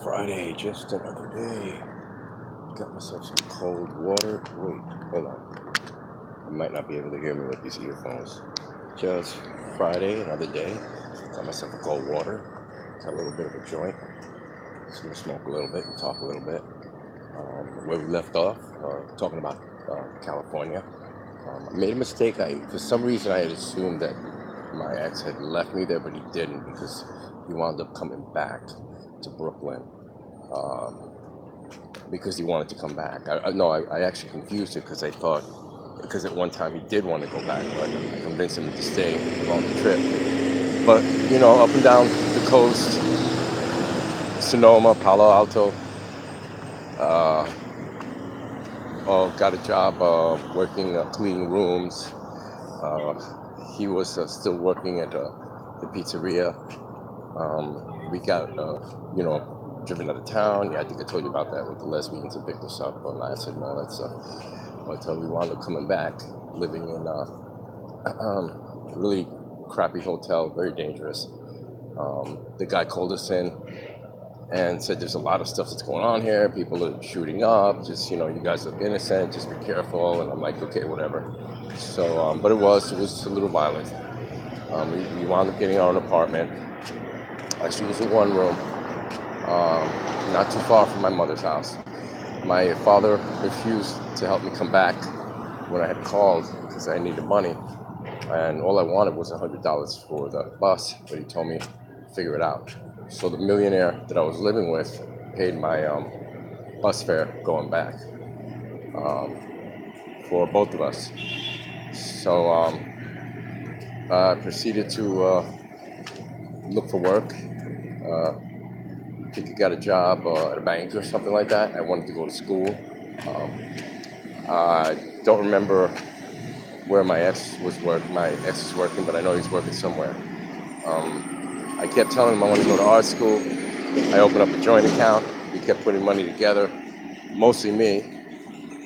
Friday, just another day. Got myself some cold water. Wait, hold on. You might not be able to hear me with these earphones. Just Friday, another day. Got myself a cold water. Got a little bit of a joint. Just gonna smoke a little bit and talk a little bit. Where we left off, talking about California. I made a mistake. For some reason, I had assumed that my ex had left me there, but he didn't because he wound up coming back to Brooklyn. Um, because he wanted to come back. I actually confused it because I thought, because at one time he did want to go back, but I convinced him to stay on the trip. But, up and down the coast, Sonoma, Palo Alto, uh, got a job working, cleaning rooms. He was still working at the pizzeria. We got, driven out of town. Yeah, I think I told you about that with the lesbians that picked us up on acid and all that stuff. But we wound up coming back, living in a really crappy hotel, very dangerous. The guy called us in and said, "There's a lot of stuff that's going on here. People are shooting up. Just, you guys look innocent. Just be careful." And I'm like, "Okay, whatever." So, but it was a little violent. We wound up getting our own apartment. Actually, it was a one room, not too far from my mother's house. My father refused to help me come back when I had called because I needed money, and all I wanted was $100 for the bus, but he told me figure it out. So the millionaire that I was living with paid my bus fare going back um, for both of us. So I proceeded to look for work. I think I got a job at a bank or something like that. I wanted to go to school. Um, I don't remember where my ex was working. My ex is working, but I know he's working somewhere. I kept telling him I wanted to go to art school. I opened up a joint account. We kept putting money together, mostly me,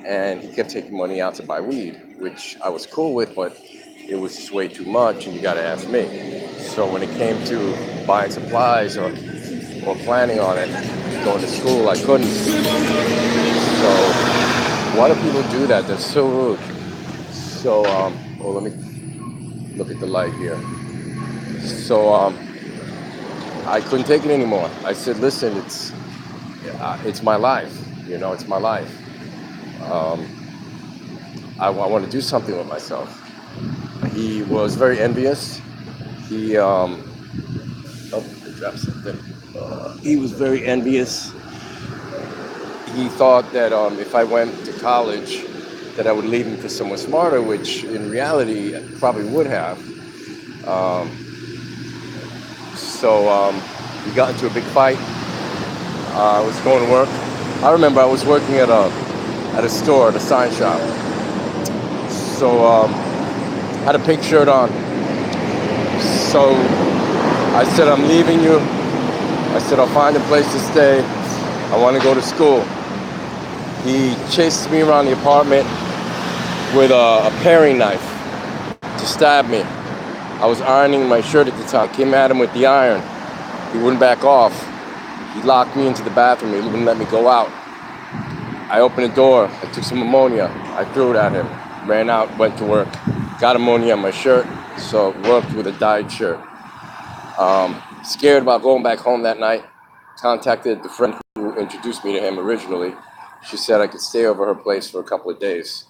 and he kept taking money out to buy weed, which I was cool with, but it was just way too much, and you got to ask me. So when it came to buying supplies or planning on it, going to school, I couldn't. So why do people do that? That's so rude. So, well, let me look at the light here. So, I couldn't take it anymore. I said, "Listen, it's my life. It's my life. Um, I want to do something with myself." He was very envious. He, I dropped something. He was very envious. He thought that if I went to college, that I would leave him for someone smarter, which in reality I probably would have. Um, so we got into a big fight. I was going to work. I remember I was working at a store, at a sign shop. So had a pink shirt on. So I said, "I'm leaving you." I said, "I'll find a place to stay. I want to go to school." He chased me around the apartment with a paring knife to stab me. I was ironing my shirt at the time. I came at him with the iron. He wouldn't back off. He locked me into the bathroom. He wouldn't let me go out. I opened the door. I took some ammonia. I threw it at him. Ran out, went to work. Got ammonia on my shirt, so worked with a dyed shirt. Scared about going back home that night. Contacted the friend who introduced me to him originally. She said I could stay over her place for a couple of days.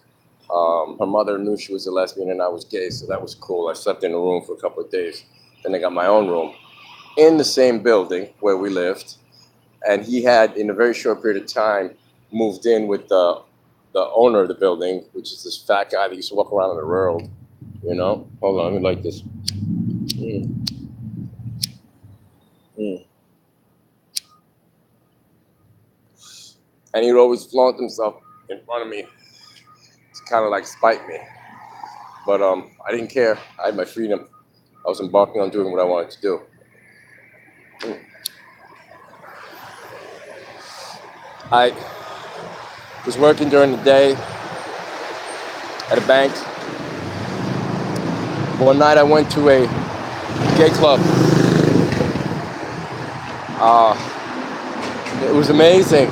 Her mother knew she was a lesbian and I was gay, so that was cool. I slept in a room for a couple of days. Then I got my own room in the same building where we lived. And he had, in a very short period of time, moved in with the owner of the building, which is this fat guy that used to walk around in the world. Hold on, let me light this. Mm, mm. And he'd always flaunt himself in front of me to kind of like spite me. But I didn't care. I had my freedom. I was embarking on doing what I wanted to do. Mm. I was working during the day at a bank. One night I went to a gay club. Uh, It was amazing.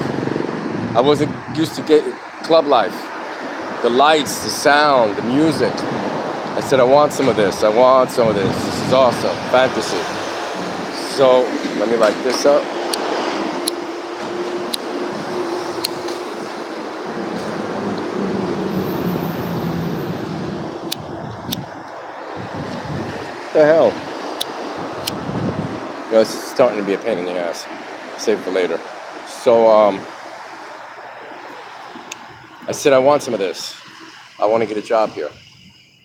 I wasn't used to get club life. The lights, the sound, the music. I said, I want some of this. I want some of this. This is awesome. Fantasy. So let me light this up. What the hell? You know, it's starting to be a pain in the ass. Save for later. So I said, I want some of this. I want to get a job here.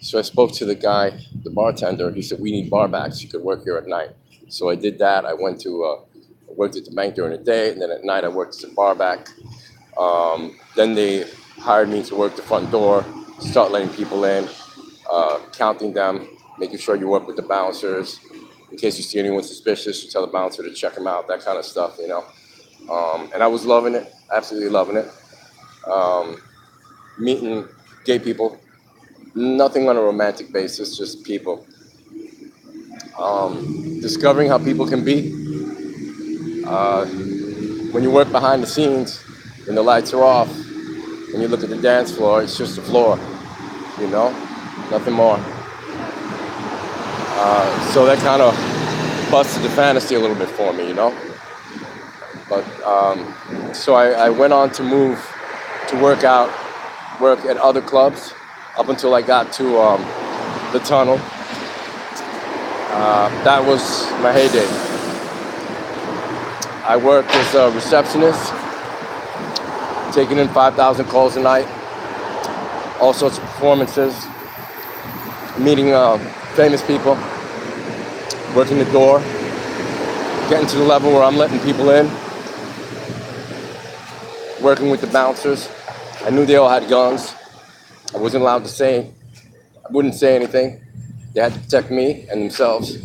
So I spoke to the guy, the bartender. He said, we need bar backs. You could work here at night. So I did that. I went to worked at the bank during the day, and then at night I worked as a bar back. Then they hired me to work the front door, start letting people in, counting them, making sure you work with the bouncers. In case you see anyone suspicious, you tell the bouncer to check them out, that kind of stuff, you know. And I was loving it, absolutely loving it. Meeting gay people, nothing on a romantic basis, just people. Discovering how people can be. When you work behind the scenes, when the lights are off, when you look at the dance floor, it's just a floor, you know, nothing more. So that kind of busted the fantasy a little bit for me, you know. But so I went on to move to work at other clubs up until I got to the Tunnel. That was my heyday. I worked as a receptionist, taking in 5,000 calls a night, all sorts of performances, meeting famous people, working the door, getting to the level where I'm letting people in, working with the bouncers. I knew they all had guns. I wasn't allowed to say, I wouldn't say anything. They had to protect me and themselves.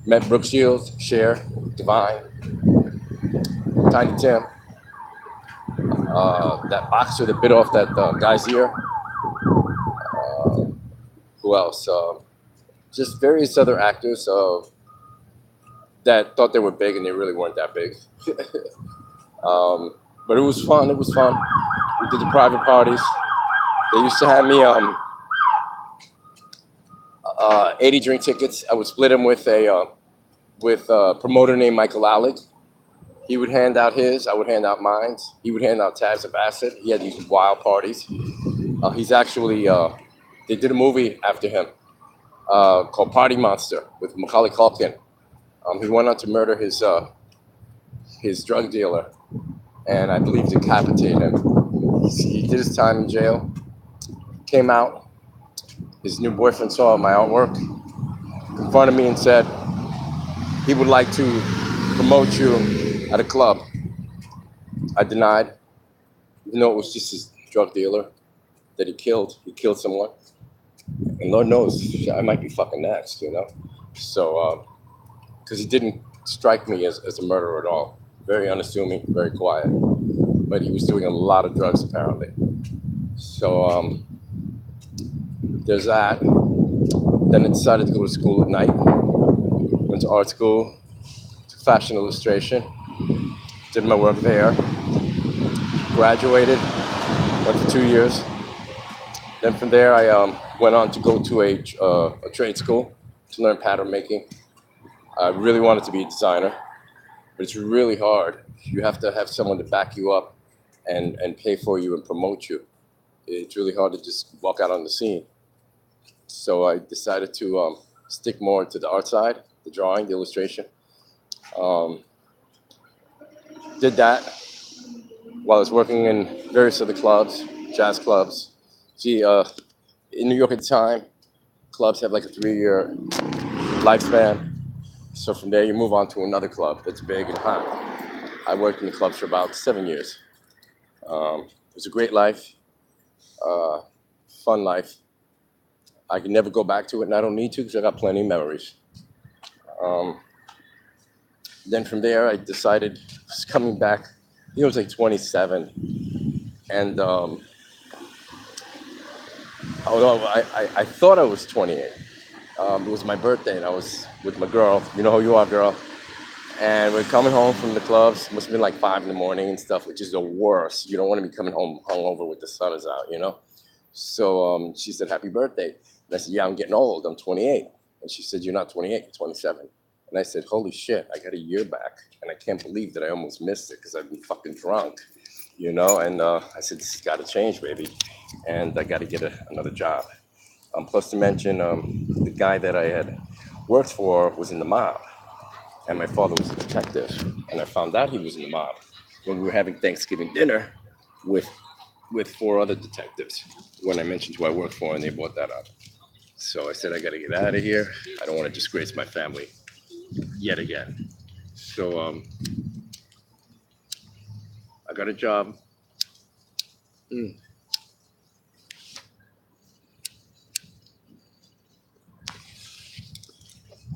Met Brooke Shields, Cher, Divine, Tiny Tim, that boxer that bit off that guy's ear. Who else? Just various other actors that thought they were big and they really weren't that big. But it was fun. It was fun. We did the private parties. They used to have me 80 drink tickets. I would split them with a promoter named Michael Alec. He would hand out his. I would hand out mine. He would hand out tabs of acid. He had these wild parties. He's actually they did a movie after him called Party Monster with Macaulay Culkin. He went on to murder his drug dealer, and I believe decapitate him. He did his time in jail, came out. His new boyfriend saw my artwork, confronted me and said he would like to promote you at a club. I denied, even though it was just his drug dealer that he killed. He killed someone. And Lord knows, I might be fucking next, you know? So, because he didn't strike me as a murderer at all. Very unassuming, very quiet. But he was doing a lot of drugs, apparently. So, there's that. Then I decided to go to school at night. Went to art school, to fashion illustration. Did my work there. Graduated, went for 2 years. Then from there, I went on to go to a trade school to learn pattern making. I really wanted to be a designer, but it's really hard. You have to have someone to back you up and pay for you and promote you. It's really hard to just walk out on the scene. So I decided to stick more to the art side, the drawing, the illustration. Did that while I was working in various other clubs, jazz clubs. See, in New York at the time, clubs have like a 3-year lifespan. So from there, you move on to another club that's big and hot. I worked in the clubs for about 7 years. It was a great life, fun life. I can never go back to it, and I don't need to because I got plenty of memories. Then from there, I decided, coming back, I was like 27, and although I thought I was 28. It was my birthday, and I was with my girl. You know who you are, girl. And we're coming home from the clubs. Must have been like 5 in the morning and stuff, which is the worst. You don't want to be coming home hungover with the sun is out, you know. So she said, "Happy birthday." And I said, "Yeah, I'm getting old. I'm 28." And she said, "You're not 28. You're 27." And I said, "Holy shit! I got a year back, and I can't believe that I almost missed it because I've been fucking drunk, you know." And I said, "This has got to change, baby, and I got to get another job." Plus, to mention, the guy that I had worked for was in the mob, and my father was a detective, and I found out he was in the mob when we were having Thanksgiving dinner with 4 other detectives when I mentioned who I worked for, and they brought that up. So I said, I got to get out of here. I don't want to disgrace my family yet again. So I got a job. Mm.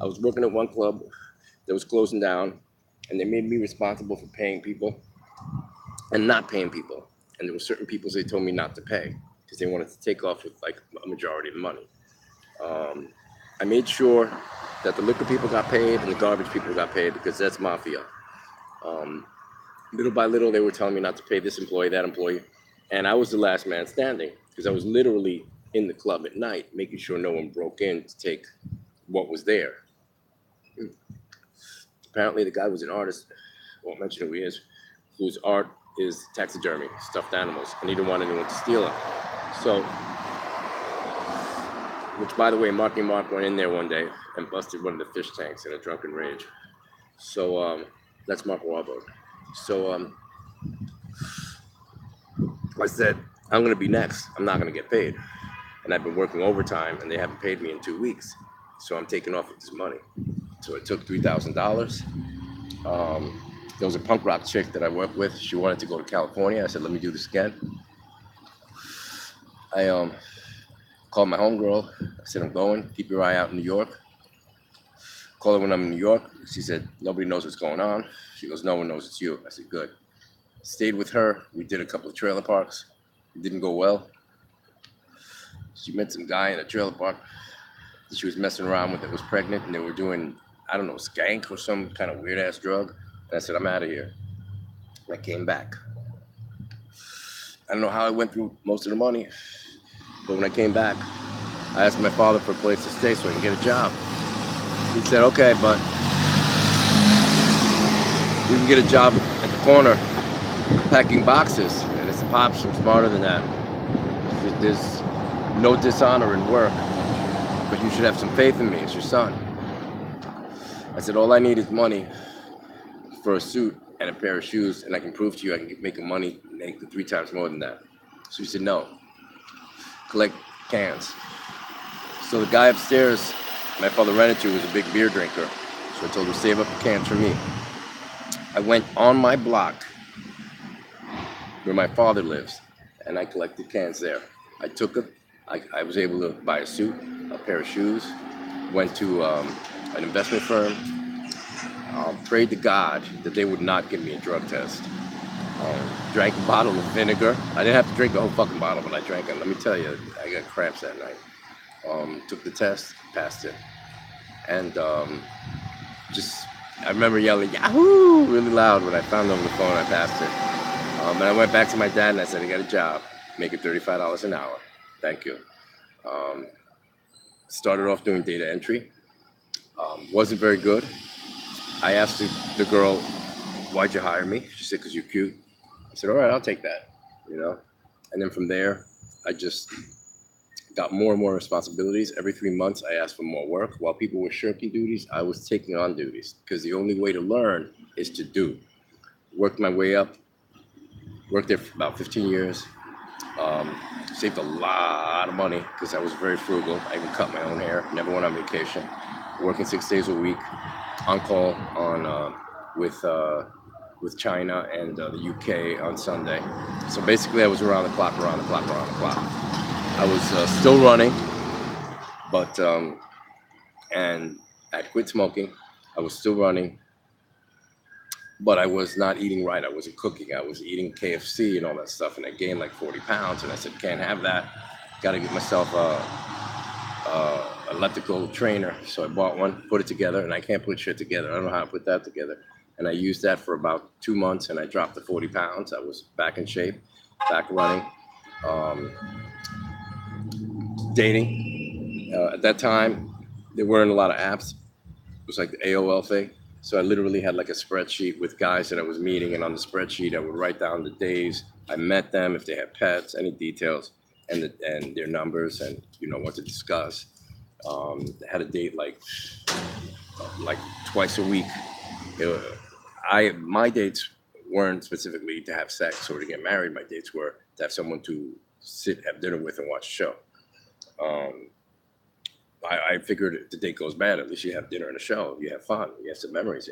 I was working at one club that was closing down, and they made me responsible for paying people and not paying people. And there were certain people they told me not to pay because they wanted to take off with like a majority of the money. I made sure that the liquor people got paid and the garbage people got paid because that's mafia. Um, Little by little, they were telling me not to pay this employee, that employee, and I was the last man standing because I was literally in the club at night, making sure no one broke in to take what was there. Apparently, the guy was an artist. Won't mention who he is, whose art is taxidermy, stuffed animals, and he didn't want anyone to steal it. So, which by the way, Marky Mark went in there one day and busted one of the fish tanks in a drunken rage. So that's Mark Wahlberg. So I said, I'm gonna be next. I'm not gonna get paid, and I've been working overtime, and they haven't paid me in 2 weeks. So I'm taking off with this money. So I took $3,000. Um, there was a punk rock chick that I worked with. She wanted to go to California. I said, let me do this again. I called my homegirl. I said, I'm going. Keep your eye out in New York. Call her when I'm in New York. She said, nobody knows what's going on. She goes, no one knows it's you. I said, good. Stayed with her. We did a couple of trailer parks. It didn't go well. She met some guy in a trailer park that she was messing around with that was pregnant, and they were doing, I don't know, skank or some kind of weird ass drug. And I said, I'm out of here. And I came back. I don't know how I went through most of the money, but when I came back, I asked my father for a place to stay so I can get a job. He said, okay, but you can get a job at the corner packing boxes. And I said, Pops, I'm smarter than that. There's no dishonor in work, but you should have some faith in me as your son. I said, all I need is money for a suit and a pair of shoes, and I can prove to you I can make money, make 3 times more than that. So he said, no, collect cans. So the guy upstairs my father rented to was a big beer drinker. So I told him, save up the cans for me. I went on my block where my father lives, and I collected cans there. I took it. I was able to buy a suit, a pair of shoes, went to an investment firm, prayed to God that they would not give me a drug test. Drank a bottle of vinegar. I didn't have to drink the whole fucking bottle, but I drank it. Let me tell you, I got cramps that night. Took the test, passed it. And I remember yelling, Yahoo! Really loud when I found it on the phone. I passed it. And I went back to my dad and I said, I got a job, making $35 an hour. Thank you. Um, Started off doing data entry. Wasn't very good. I asked the girl, why'd you hire me? She said, because you're cute. I said, all right, I'll take that, you know? And then from there, I just got more and more responsibilities. Every 3 months, I asked for more work. While people were shirking duties, I was taking on duties because the only way to learn is to do. Worked my way up, worked there for about 15 years. Saved a lot of money because I was very frugal. I even cut my own hair, never went on vacation. Working 6 days a week, on call on with China and the UK on Sunday. So basically, I was around the clock. I was still running, but and I quit smoking. I was still running, but I was not eating right. I wasn't cooking. I was eating KFC and all that stuff, and I gained like 40 pounds. And I said, can't have that. Got to get myself a elliptical trainer. So I bought one, put it together, and I can't put shit together. I don't know how to put that together. and I used that for about 2 months, and I dropped to 40 pounds. I was back in shape, back running. Um, Dating. At that time, there weren't a lot of apps. It was like the AOL thing. So I literally had like a spreadsheet with guys that I was meeting, and on the spreadsheet I would write down the days I met them, if they had pets, any details, and their numbers, and what to discuss. I had a date like twice a week. Uh, my dates weren't specifically to have sex or to get married. My dates were to have someone to sit, have dinner with, and watch a show. Um, I figured if the date goes bad, at least you have dinner and a show. You have fun. You have some memories.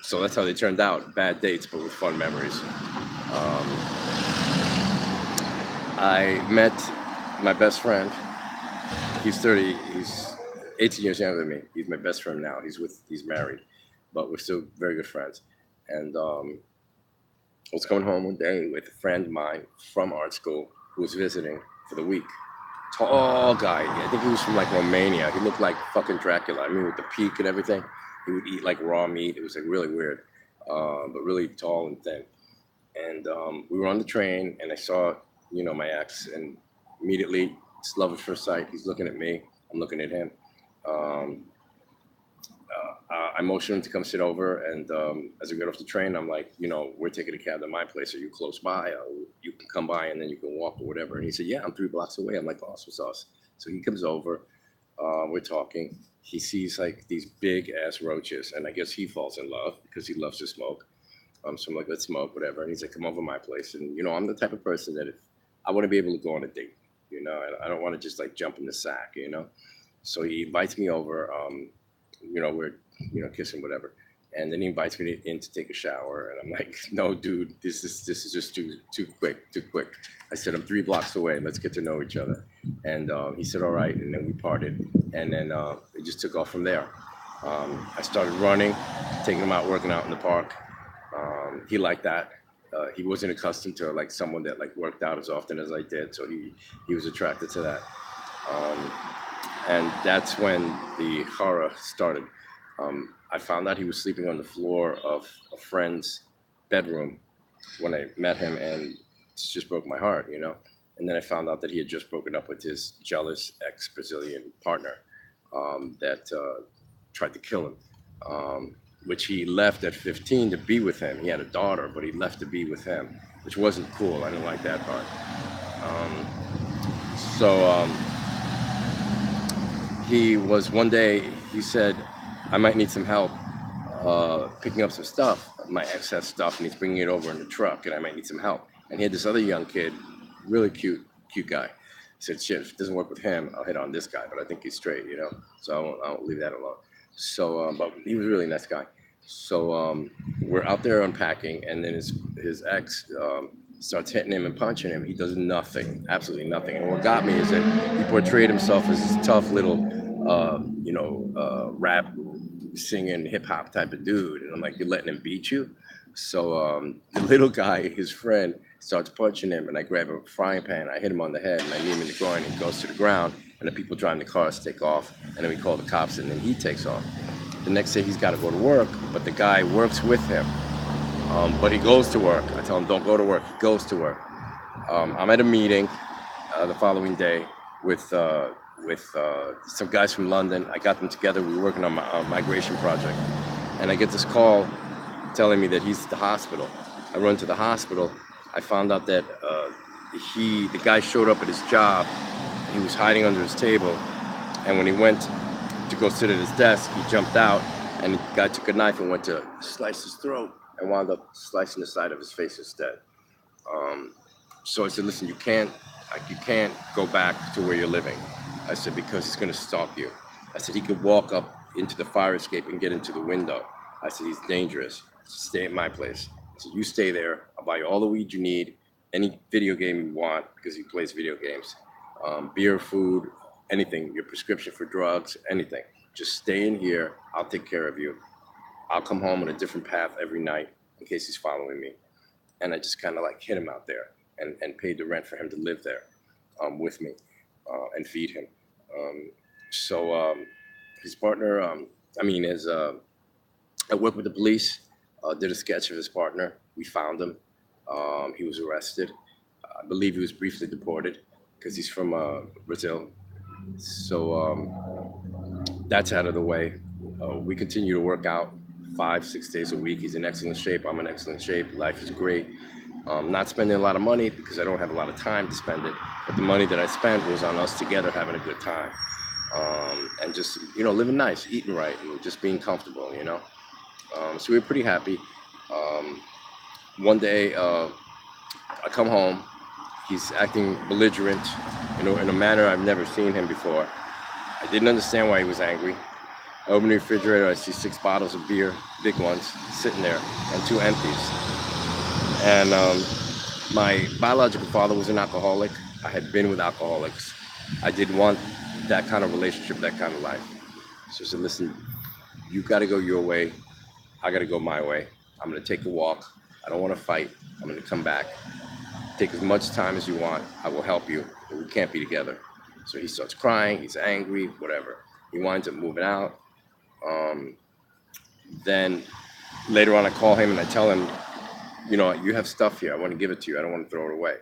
So that's how they turned out. Bad dates, but with fun memories. I met my best friend. He's 30. He's 18 years younger than me. He's my best friend now. He's married, but we're still very good friends. And I was coming home one day with a friend of mine from art school who was visiting for the week. Tall guy. I think he was from like Romania. He looked like fucking Dracula. I mean, with the peak and everything, he would eat like raw meat. It was like really weird, but really tall and thin. And we were on the train, and I saw, my ex, and immediately it's love at first sight. He's looking at me. I'm looking at him. Um, I motioned him to come sit over, and as we got off the train, I'm like, we're taking a cab to my place. Are you close by? You can come by, and then you can walk or whatever. And he said, yeah, I'm 3 blocks away. I'm like, awesome sauce. So he comes over. We're talking. He sees like these big ass roaches, and I guess he falls in love because he loves to smoke. So I'm like, let's smoke, whatever. And he's like, come over to my place. And I'm the type of person that if I want to be able to go on a date, I don't want to just like jump in the sack. So he invites me over. We're kissing, whatever. And then he invites me in to take a shower, and I'm like, "No, dude, this is just too quick, too quick." I said, "I'm 3 blocks away. Let's get to know each other." And he said, "All right." And then we parted, and then it just took off from there. I started running, taking him out, working out in the park. He liked that. He wasn't accustomed to like someone that like worked out as often as I did, so he was attracted to that. Um, and that's when the horror started. I found out he was sleeping on the floor of a friend's bedroom when I met him, and it just broke my heart. And then I found out that he had just broken up with his jealous ex-Brazilian partner that tried to kill him, which he left at 15 to be with him. He had a daughter, but he left to be with him, which wasn't cool. I didn't like that part. Um, so he was one day, he said, I might need some help picking up some stuff. My ex has stuff, and he's bringing it over in the truck, and I might need some help. And he had this other young kid, really cute guy. He said, shit, if it doesn't work with him, I'll hit on this guy, but I think he's straight. So I won't leave that alone. So, but he was a really nice guy. So we're out there unpacking, and then his ex starts hitting him and punching him. He does nothing, absolutely nothing. And what got me is that he portrayed himself as this tough little, rap singing hip hop type of dude. And I'm like, you're letting him beat you? So the little guy, his friend, starts punching him, and I grab a frying pan, I hit him on the head, and I knee him in the groin, and he goes to the ground, and the people driving the cars take off, and then we call the cops, and then he takes off. The next day he's got to go to work, but the guy works with him. But he goes to work. I tell him, don't go to work. He goes to work. I'm at a meeting the following day with some guys from London. I got them together. We were working on a migration project. And I get this call telling me that he's at the hospital. I run to the hospital. I found out that the guy showed up at his job. He was hiding under his table. And when he went to go sit at his desk, he jumped out, and the guy took a knife and went to slice his throat and wound up slicing the side of his face instead. So I said, listen, you can't go back to where you're living. I said, because he's going to stalk you. I said, he could walk up into the fire escape and get into the window. I said, he's dangerous. Stay at my place. I said, you stay there. I'll buy you all the weed you need, any video game you want, because he plays video games, beer, food, anything, your prescription for drugs, anything. Just stay in here. I'll take care of you. I'll come home on a different path every night in case he's following me. And I just kind of like hit him out there and paid the rent for him to live there with me and feed him. So his partner, I worked with the police, did a sketch of his partner. We found him. He was arrested. I believe he was briefly deported because he's from Brazil. So that's out of the way. We continue to work out 5, 6 days a week. He's in excellent shape. I'm in excellent shape. Life is great. Not spending a lot of money because I don't have a lot of time to spend it. But the money that I spent was on us together having a good time. And just, living nice, eating right, and just being comfortable, So we were pretty happy. Um, One day, I come home. He's acting belligerent, in a manner I've never seen him before. I didn't understand why he was angry. I open the refrigerator, I see 6 bottles of beer, big ones, sitting there, and 2 empties. And my biological father was an alcoholic. I had been with alcoholics. I didn't want that kind of relationship, that kind of life. So I said, listen, you got to go your way. I got to go my way. I'm going to take a walk. I don't want to fight. I'm going to come back. Take as much time as you want. I will help you, but we can't be together. So he starts crying. He's angry, whatever. He winds up moving out. Um, then later on, I call him and I tell him, you have stuff here. I want to give it to you. I don't want to throw it away.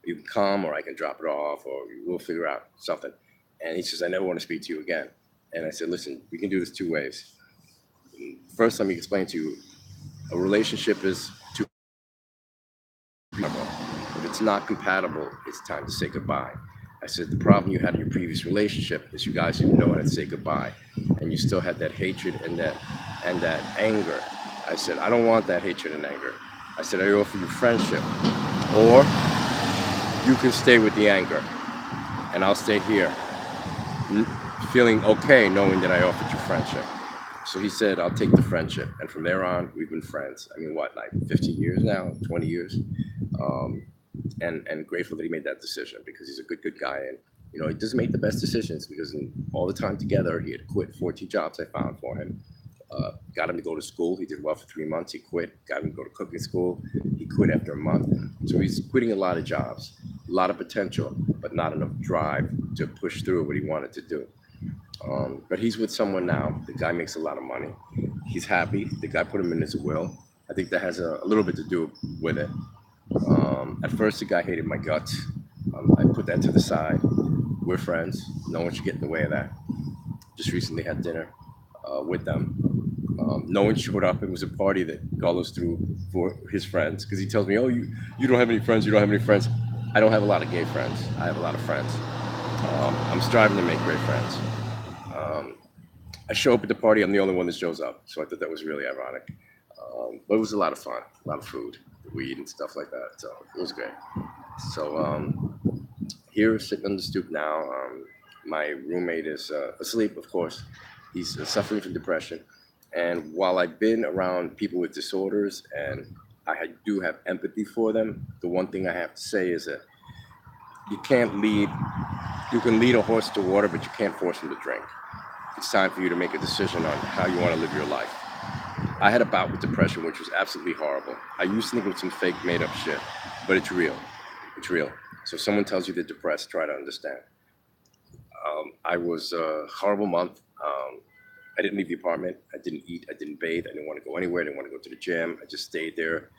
You can come, or I can drop it off, or we'll figure out something. And he says, I never want to speak to you again. And I said, listen, we can do this 2 ways. First, let me explain to you, a relationship is two people. If it's not compatible, it's time to say goodbye. I said, the problem you had in your previous relationship is you guys didn't know how to say goodbye. And you still had that hatred and that anger. I said, I don't want that hatred and anger. I said, I offer you friendship. Or you can stay with the anger. And I'll stay here, feeling okay knowing that I offered you friendship. So he said, I'll take the friendship. And from there on, we've been friends. I mean, what, like 15 years now, 20 years? Um, and grateful that he made that decision because he's a good guy. And, he doesn't make the best decisions because all the time together, he had quit 14 jobs I found for him. Got him to go to school. He did well for 3 months. He quit. Got him to go to cooking school. He quit after a month. So he's quitting a lot of jobs, a lot of potential, but not enough drive to push through what he wanted to do. But he's with someone now. The guy makes a lot of money. He's happy. The guy put him in his will. I think that has a little bit to do with it. At first, the guy hated my guts. I put that to the side. We're friends. No one should get in the way of that. Just recently had dinner with them. No one showed up. It was a party that Carlos threw for his friends because he tells me, "Oh, you don't have any friends. You don't have any friends." I don't have a lot of gay friends. I have a lot of friends. I'm striving to make great friends. I show up at the party. I'm the only one that shows up, so I thought that was really ironic. But it was a lot of fun, a lot of food, weed, and stuff like that. So it was great. So here, sitting on the stoop now. My roommate is asleep, of course. He's suffering from depression. And while I've been around people with disorders and do have empathy for them, the one thing I have to say is that you can lead a horse to water, but you can't force him to drink. It's time for you to make a decision on how you want to live your life. I had a bout with depression, which was absolutely horrible. I used to think it was some fake made up shit, but it's real. It's real. So if someone tells you they're depressed, try to understand. I was a horrible month. I didn't leave the apartment. I didn't eat. I didn't bathe. I didn't want to go anywhere. I didn't want to go to the gym. I just stayed there.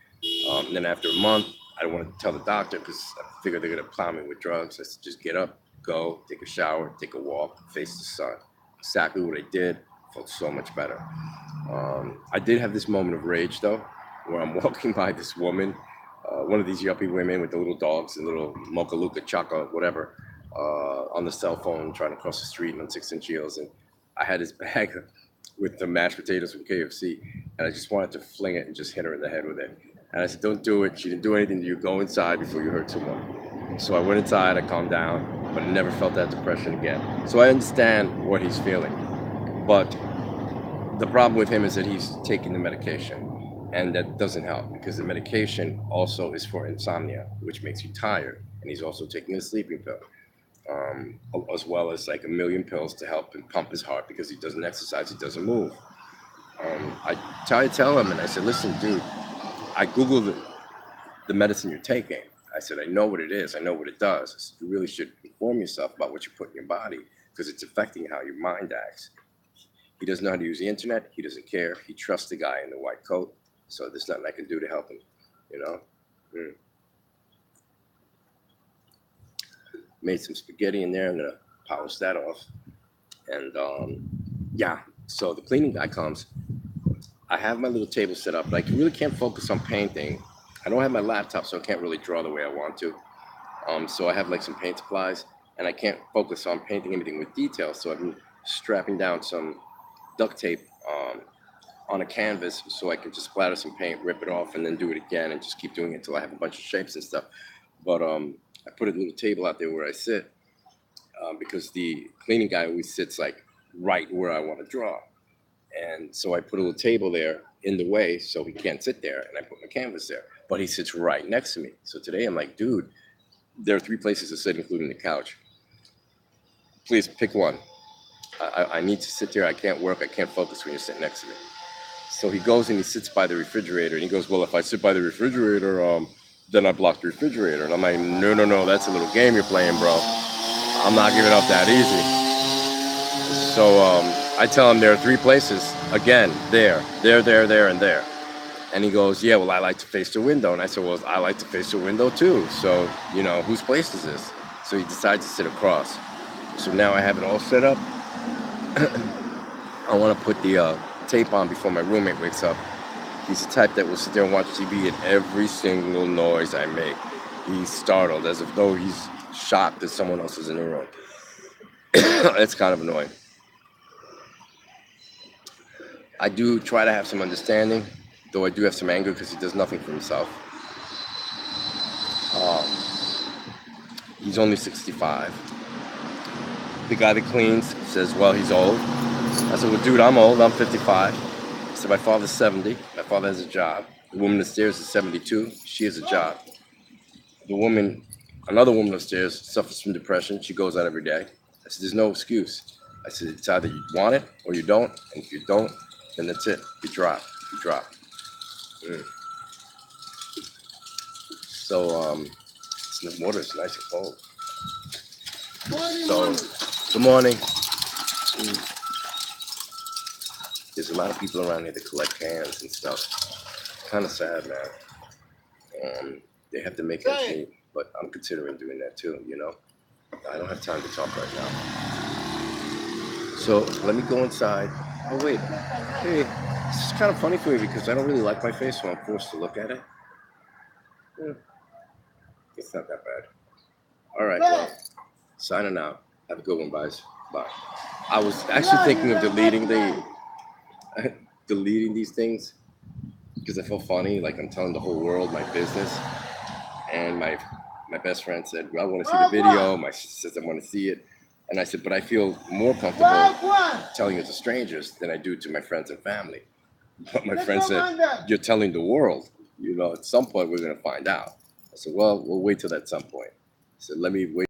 And then after a month, I didn't want to tell the doctor because I figured they're going to plow me with drugs. I said, just get up, go, take a shower, take a walk, face the sun. Exactly what I did. Felt so much better. I did have this moment of rage, though, where I'm walking by this woman, one of these yuppie women with the little dogs and little Mocha Luca Chaka, whatever, on the cell phone trying to cross the street on 6-inch heels. And I had this bag with the mashed potatoes from KFC, and I just wanted to fling it and just hit her in the head with it. And I said, don't do it. She didn't do anything to you. Go inside before you hurt someone. So I went inside, I calmed down, but I never felt that depression again. So I understand what he's feeling. But the problem with him is that he's taking the medication, and that doesn't help because the medication also is for insomnia, which makes you tired. And he's also taking a sleeping pill, as well as like a million pills to help him pump his heart because he doesn't exercise, he doesn't move. I try to tell him, and I said, listen, dude, I Googled the medicine you're taking. I said, I know what it is. I know what it does. I said, you really should inform yourself about what you put in your body because it's affecting how your mind acts. He doesn't know how to use the internet. He doesn't care. He trusts the guy in the white coat. So there's nothing I can do to help him, you know. Made some spaghetti in there. I'm gonna polish that off. And yeah, so the cleaning guy comes. I have my little table set up, but I really can't focus on painting. I don't have my laptop, so I can't really draw the way I want to. So I have like some paint supplies, and I can't focus on painting anything with detail. So I've been strapping down some duct tape on a canvas so I can just splatter some paint, rip it off, and then do it again, and just keep doing it until I have a bunch of shapes and stuff. But I put a little table out there where I sit because the cleaning guy always sits like right where I want to draw. And so I put a little table there in the way so he can't sit there, and I put my canvas there. But he sits right next to me. So today I'm like, dude, there are 3 places to sit, including the couch. Please pick one. I need to sit there. I can't work. I can't focus when you're sitting next to me. So he goes and he sits by the refrigerator, and he goes, well, if I sit by the refrigerator, then I block the refrigerator. And I'm like, no, that's a little game you're playing, bro. I'm not giving up that easy. So I tell him there are 3 places. Again, there, and there. And he goes, yeah, well, I like to face the window. And I said, well, I like to face the window too. So, you know, whose place is this? So he decides to sit across. So now I have it all set up. I want to put the tape on before my roommate wakes up. He's the type that will sit there and watch TV, and every single noise I make, he's startled, as if though he's shocked that someone else is in the room. It's kind of annoying. I do try to have some understanding, though I do have some anger because he does nothing for himself. He's only 65. The guy that cleans says, well, he's old. I said, well, dude, I'm old. I'm 55. I said, my father's 70. My father has a job. The woman upstairs is 72. She has a job. Another woman upstairs suffers from depression. She goes out every day. I said, there's no excuse. I said, it's either you want it or you don't. And if you don't, then that's it. You drop. So, the water is nice and cold. So, good morning. There's a lot of people around here that collect cans and stuff. Kind of sad, man. They have to make ends meet, but I'm considering doing that too, you know? I don't have time to talk right now. So let me go inside. Oh, wait. Hey, this is kind of funny for me because I don't really like my face, so I'm forced to look at it. It's not that bad. All right, well, signing out. Have a good one, guys. Bye. I was actually thinking of deleting these things because I feel funny, like I'm telling the whole world my business. And my best friend said, well, I want to see the video. My sister says I want to see it. And I said, but I feel more comfortable telling it to strangers than I do to my friends and family. But my friend said, you're telling the world. You know, at some point we're going to find out. I said, well, we'll wait till that some point. I said, let me wait.